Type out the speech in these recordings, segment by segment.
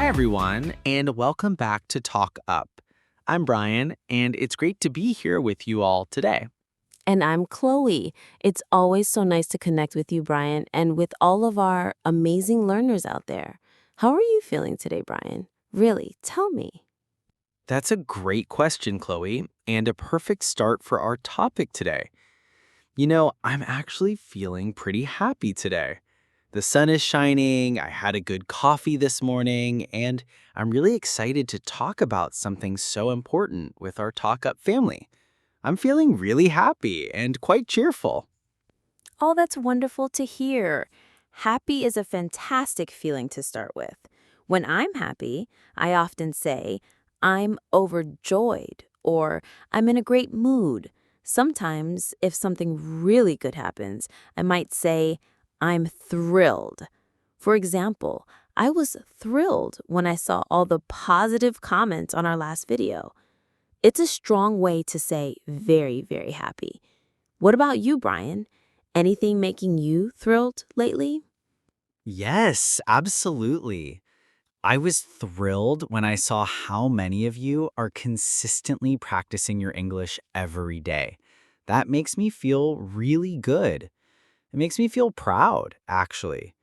Hi, everyone, and welcome back to TalkUp. I'm Brian, and it's great to be here with you all today. And I'm Chloe. It's always so nice to connect with you, Brian, and with all of our amazing learners out there. How are you feeling today, Brian? Really, tell me. That's a great question, Chloe, and a perfect start for our topic today. I'm actually feeling pretty happy today. The sun is shining, I had a good coffee this morning, and I'm really excited to talk about something so important with our TalkUp family. I'm feeling really happy and quite cheerful. Oh, that's wonderful to hear. Happy is a fantastic feeling to start with. When I'm happy, I often say, I'm overjoyed or I'm in a great mood. Sometimes, if something really good happens, I might say, I'm thrilled. For example, I was thrilled when I saw all the positive comments on our last video. It's a strong way to say very, very happy. What about you, Brian? Anything making you thrilled lately? Yes, absolutely. I was thrilled when I saw how many of you are consistently practicing your English every day. That makes me feel really good. It makes me feel proud, actually.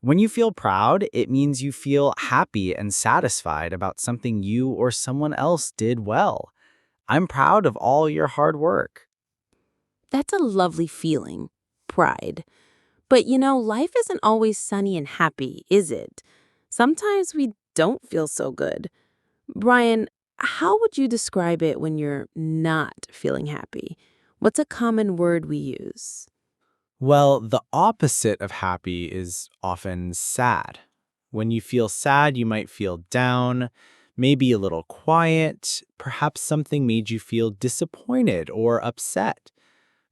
When you feel proud, it means you feel happy and satisfied about something you or someone else did well. I'm proud of all your hard work. That's a lovely feeling, pride. But life isn't always sunny and happy, is it? Sometimes we don't feel so good. Brian, how would you describe it when you're not feeling happy? What's a common word we use? Well, the opposite of happy is often sad. When you feel sad, you might feel down, maybe a little quiet, perhaps something made you feel disappointed or upset.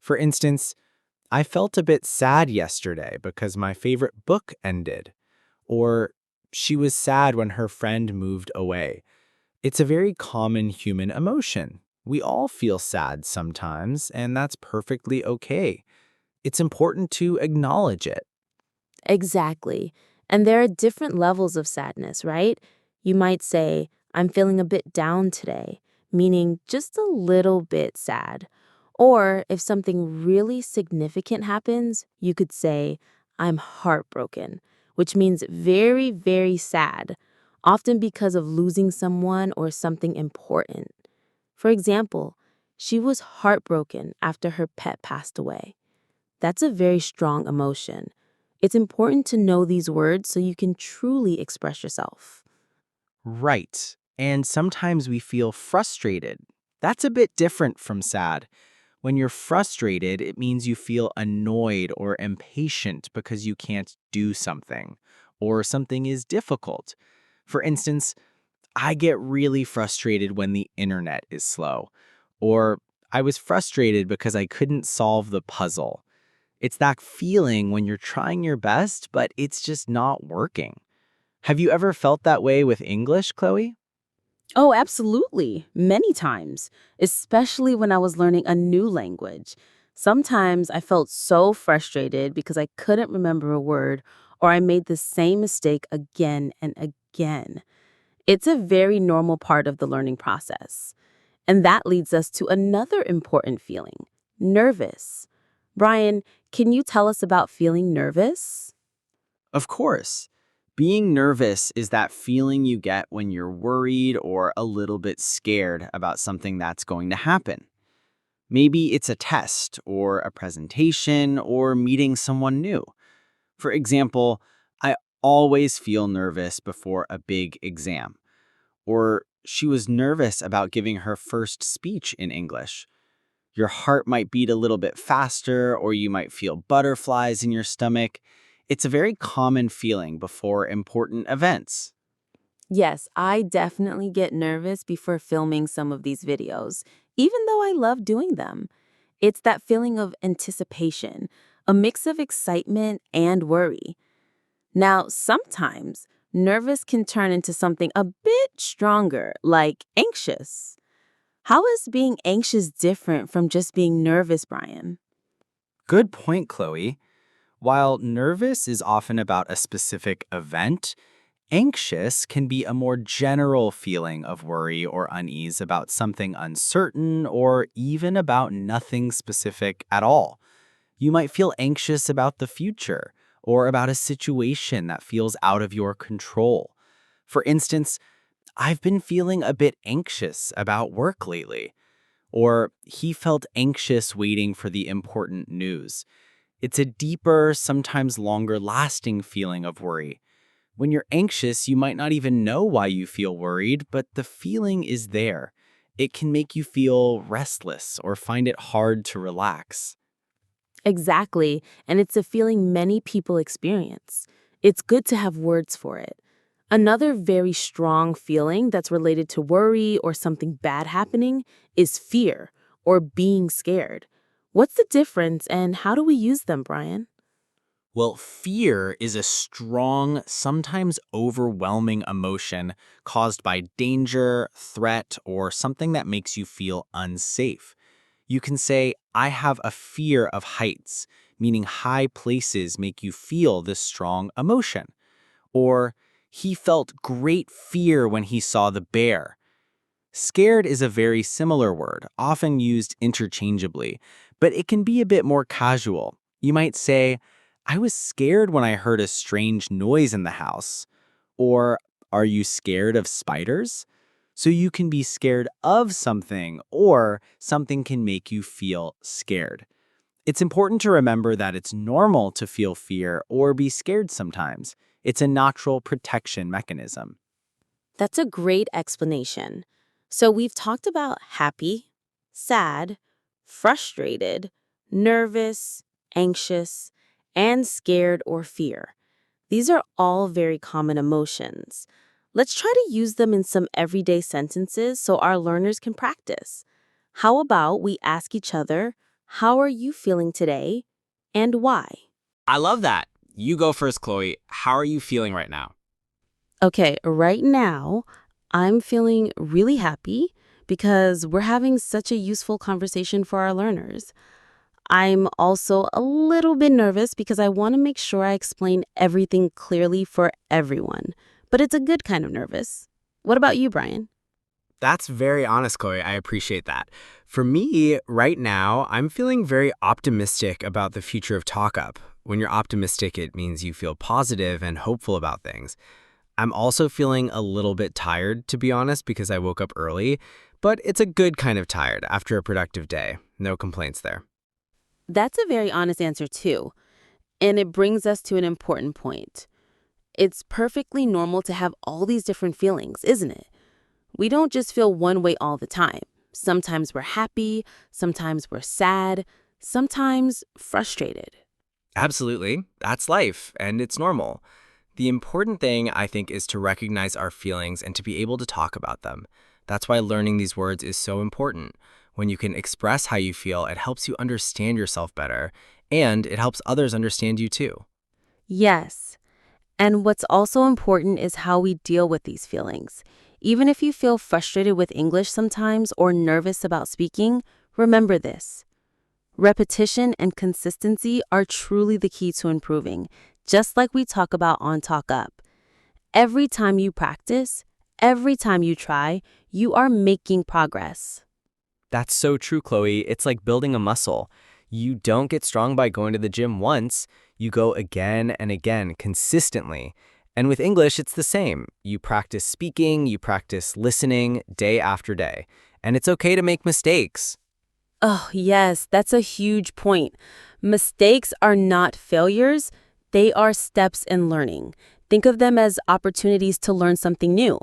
For instance, I felt a bit sad yesterday because my favorite book ended, or she was sad when her friend moved away. It's a very common human emotion. We all feel sad sometimes, and that's perfectly okay. It's important to acknowledge it. Exactly. And there are different levels of sadness, right? You might say, I'm feeling a bit down today, meaning just a little bit sad. Or if something really significant happens, you could say, I'm heartbroken, which means very, very sad, often because of losing someone or something important. For example, she was heartbroken after her pet passed away. That's a very strong emotion. It's important to know these words so you can truly express yourself. Right. And sometimes we feel frustrated. That's a bit different from sad. When you're frustrated, it means you feel annoyed or impatient because you can't do something, or something is difficult. For instance, I get really frustrated when the internet is slow, or I was frustrated because I couldn't solve the puzzle. It's that feeling when you're trying your best, but it's just not working. Have you ever felt that way with English, Chloe? Oh, absolutely. Many times, especially when I was learning a new language. Sometimes I felt so frustrated because I couldn't remember a word or I made the same mistake again and again. It's a very normal part of the learning process. And that leads us to another important feeling, nervous. Brian, can you tell us about feeling nervous? Of course. Being nervous is that feeling you get when you're worried or a little bit scared about something that's going to happen. Maybe it's a test or a presentation or meeting someone new. For example, I always feel nervous before a big exam. Or she was nervous about giving her first speech in English. Your heart might beat a little bit faster, or you might feel butterflies in your stomach. It's a very common feeling before important events. Yes, I definitely get nervous before filming some of these videos, even though I love doing them. It's that feeling of anticipation, a mix of excitement and worry. Now, sometimes nervous can turn into something a bit stronger, like anxious. How is being anxious different from just being nervous, Brian? Good point, Chloe. While nervous is often about a specific event, Anxious can be a more general feeling of worry or unease about something uncertain or even about nothing specific at all. You might feel anxious about the future or about a situation that feels out of your control. For instance, I've been feeling a bit anxious about work lately. Or he felt anxious waiting for the important news. It's a deeper, sometimes longer lasting feeling of worry. When you're anxious, you might not even know why you feel worried, but the feeling is there. It can make you feel restless or find it hard to relax. Exactly, and it's a feeling many people experience. It's good to have words for it. Another very strong feeling that's related to worry or something bad happening is fear or being scared. What's the difference and how do we use them, Brian? Well, fear is a strong, sometimes overwhelming emotion caused by danger, threat, or something that makes you feel unsafe. You can say, I have a fear of heights, meaning high places make you feel this strong emotion. Or, he felt great fear when he saw the bear. Scared is a very similar word, often used interchangeably, but it can be a bit more casual. You might say, I was scared when I heard a strange noise in the house. Or, are you scared of spiders? So you can be scared of something, or something can make you feel scared. It's important to remember that it's normal to feel fear or be scared sometimes. It's a natural protection mechanism. That's a great explanation. So we've talked about happy, sad, frustrated, nervous, anxious, and scared or fear. These are all very common emotions. Let's try to use them in some everyday sentences so our learners can practice. How about we ask each other, how are you feeling today and why? I love that. You go first, Chloe. How are you feeling right now? Okay, right now, I'm feeling really happy because we're having such a useful conversation for our learners. I'm also a little bit nervous because I want to make sure I explain everything clearly for everyone. But it's a good kind of nervous. What about you, Brian? That's very honest, Chloe. I appreciate that. For me, right now, I'm feeling very optimistic about the future of TalkUp. When you're optimistic, it means you feel positive and hopeful about things. I'm also feeling a little bit tired, to be honest, because I woke up early, but it's a good kind of tired after a productive day. No complaints there. That's a very honest answer, too. And it brings us to an important point. It's perfectly normal to have all these different feelings, isn't it? We don't just feel one way all the time. Sometimes we're happy, sometimes we're sad, sometimes frustrated. Absolutely. That's life, and it's normal. The important thing, I think, is to recognize our feelings and to be able to talk about them. That's why learning these words is so important. When you can express how you feel, it helps you understand yourself better, and it helps others understand you too. Yes. And what's also important is how we deal with these feelings. Even if you feel frustrated with English sometimes or nervous about speaking, remember this. Repetition and consistency are truly the key to improving, just like we talk about on TalkUp. Every time you practice, every time you try, you are making progress. That's so true, Chloe. It's like building a muscle. You don't get strong by going to the gym once. You go again and again, consistently. And with English, it's the same. You practice speaking, you practice listening day after day. And it's okay to make mistakes. Oh, yes, that's a huge point. Mistakes are not failures, they are steps in learning. Think of them as opportunities to learn something new.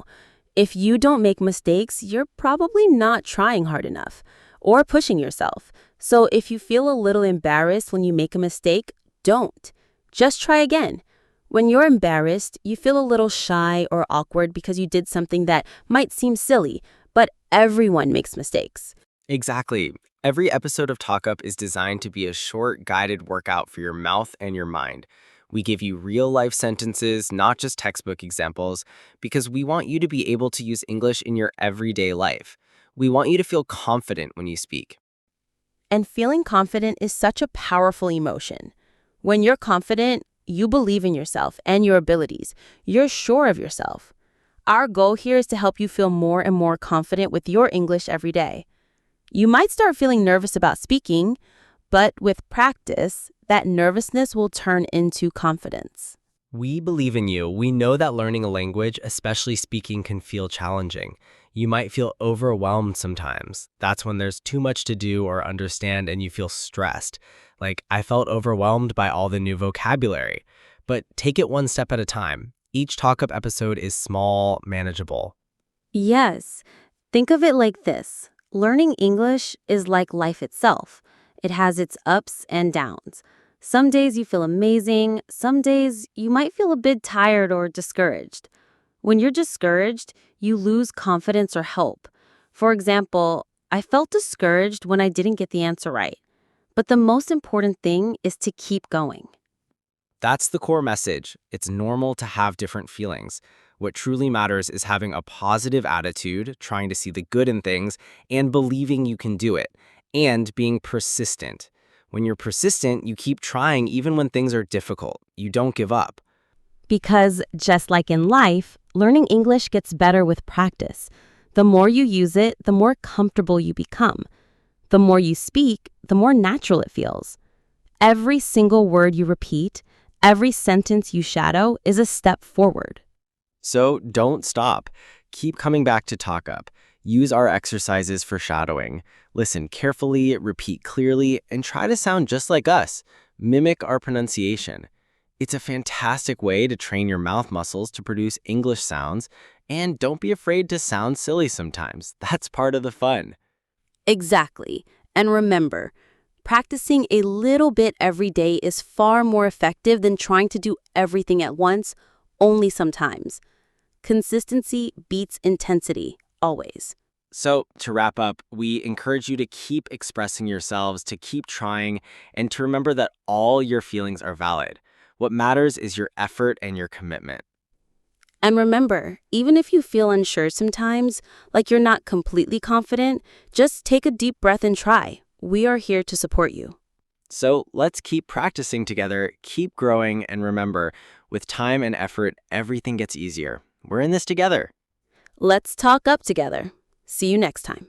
If you don't make mistakes, you're probably not trying hard enough or pushing yourself. So if you feel a little embarrassed when you make a mistake, don't. Just try again. When you're embarrassed, you feel a little shy or awkward because you did something that might seem silly, but everyone makes mistakes. Exactly. Every episode of TalkUp is designed to be a short, guided workout for your mouth and your mind. We give you real-life sentences, not just textbook examples, because we want you to be able to use English in your everyday life. We want you to feel confident when you speak. And feeling confident is such a powerful emotion. When you're confident, You believe in yourself and your abilities. You're sure of yourself. Our goal here is to help you feel more and more confident with your English every day. You might start feeling nervous about speaking, but with practice, that nervousness will turn into confidence. We believe in you. We know that learning a language, especially speaking, can feel challenging. You might feel overwhelmed sometimes. That's when there's too much to do or understand and you feel stressed. Like, I felt overwhelmed by all the new vocabulary. But take it one step at a time. Each TalkUp episode is small, manageable. Yes, think of it like this. Learning English is like life itself. It has its ups and downs. Some days you feel amazing, some days you might feel a bit tired or discouraged. When you're discouraged, you lose confidence or hope. For example, I felt discouraged when I didn't get the answer right. But the most important thing is to keep going. That's the core message. It's normal to have different feelings. What truly matters is having a positive attitude, trying to see the good in things, and believing you can do it, and being persistent. When you're persistent, you keep trying even when things are difficult. You don't give up. Because just like in life, learning English gets better with practice. The more you use it, the more comfortable you become. The more you speak, the more natural it feels. Every single word you repeat, every sentence you shadow is a step forward. So don't stop. Keep coming back to TalkUp. Use our exercises for shadowing. Listen carefully, repeat clearly, and try to sound just like us. Mimic our pronunciation. It's a fantastic way to train your mouth muscles to produce English sounds, and don't be afraid to sound silly sometimes. That's part of the fun. Exactly. And remember, practicing a little bit every day is far more effective than trying to do everything at once, only sometimes. Consistency beats intensity, always. So, to wrap up, we encourage you to keep expressing yourselves, to keep trying, and to remember that all your feelings are valid. What matters is your effort and your commitment. And remember, even if you feel unsure sometimes, like you're not completely confident, just take a deep breath and try. We are here to support you. So, let's keep practicing together, keep growing, and remember, with time and effort, everything gets easier. We're in this together. Let's talk up together. See you next time.